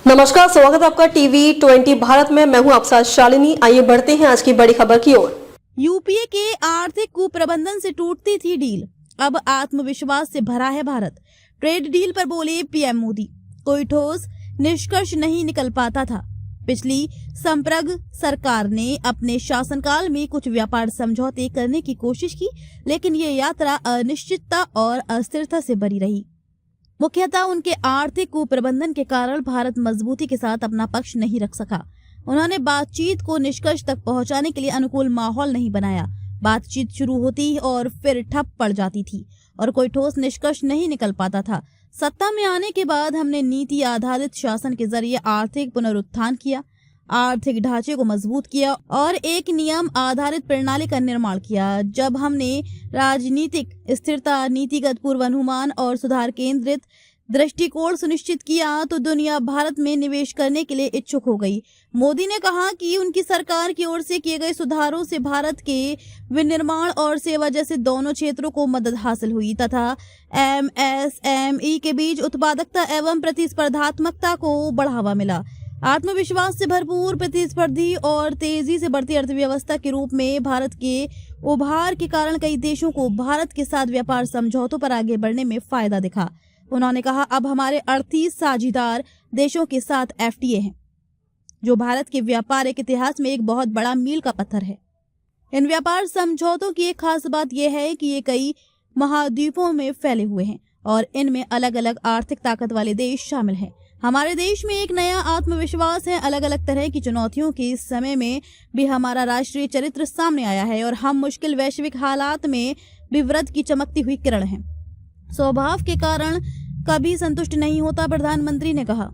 नमस्कार, स्वागत है आपका टीवी 20 भारत में। मैं हूं आपके साथ शालिनी। आइए बढ़ते हैं आज की बड़ी खबर की ओर। यूपीए के आर्थिक कुप्रबंधन से टूटती थी डील, अब आत्मविश्वास से भरा है भारत। ट्रेड डील पर बोले पीएम मोदी, कोई ठोस निष्कर्ष नहीं निकल पाता था। पिछली संप्रग सरकार ने अपने शासनकाल में कुछ व्यापार समझौते करने की कोशिश की, लेकिन ये यात्रा अनिश्चितता और अस्थिरता से भरी रही। मुख्यतः उनके आर्थिक कुप्रबंधन के कारण भारत मजबूती के साथ अपना पक्ष नहीं रख सका। उन्होंने बातचीत को निष्कर्ष तक पहुंचाने के लिए अनुकूल माहौल नहीं बनाया। बातचीत शुरू होती और फिर ठप पड़ जाती थी और कोई ठोस निष्कर्ष नहीं निकल पाता था। सत्ता में आने के बाद हमने नीति आधारित शासन के जरिए आर्थिक पुनरुत्थान किया, आर्थिक ढांचे को मजबूत किया और एक नियम आधारित प्रणाली का निर्माण किया। जब हमने राजनीतिक स्थिरता, नीतिगत पूर्वानुमान और सुधार केंद्रित दृष्टिकोण सुनिश्चित किया तो दुनिया भारत में निवेश करने के लिए इच्छुक हो गई। मोदी ने कहा कि उनकी सरकार की ओर से किए गए सुधारों से भारत के विनिर्माण और सेवा जैसे दोनों क्षेत्रों को मदद हासिल हुई तथा एमएसएमई के बीच उत्पादकता एवं प्रतिस्पर्धात्मकता को बढ़ावा मिला। आत्मविश्वास से भरपूर, प्रतिस्पर्धी और तेजी से बढ़ती अर्थव्यवस्था के रूप में भारत के उभार के कारण कई देशों को भारत के साथ व्यापार समझौतों पर आगे बढ़ने में फायदा दिखा। उन्होंने कहा, अब हमारे 38 साझेदार देशों के साथ एफटीए हैं, जो भारत के व्यापारिक इतिहास में एक बहुत बड़ा मील का पत्थर है। इन व्यापार समझौतों की एक खास बात यह है कि ये कई महाद्वीपों में फैले हुए हैं और इनमें अलग अलग आर्थिक ताकत वाले देश शामिल हैं। हमारे देश में एक नया आत्मविश्वास है। अलग अलग तरह की चुनौतियों के इस समय में भी हमारा राष्ट्रीय चरित्र सामने आया है और हम मुश्किल वैश्विक हालात में भी व्रत की चमकती हुई किरण हैं। स्वभाव के कारण कभी संतुष्ट नहीं होता। प्रधानमंत्री ने कहा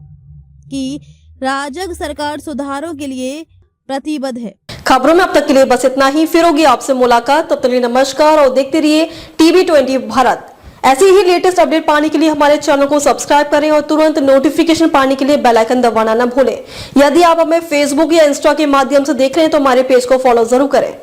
कि राजग सरकार सुधारों के लिए प्रतिबद्ध है। खबरों में अब तक के लिए बस इतना ही। फिर होगी आपसे मुलाकात, तब तक के लिए नमस्कार और देखते रहिए टीवी 20 भारत। ऐसे ही लेटेस्ट अपडेट पाने के लिए हमारे चैनल को सब्सक्राइब करें और तुरंत नोटिफिकेशन पाने के लिए बेल आइकन दबाना न भूलें। यदि आप हमें फेसबुक या इंस्टा के माध्यम से देख रहे हैं तो हमारे पेज को फॉलो जरूर करें।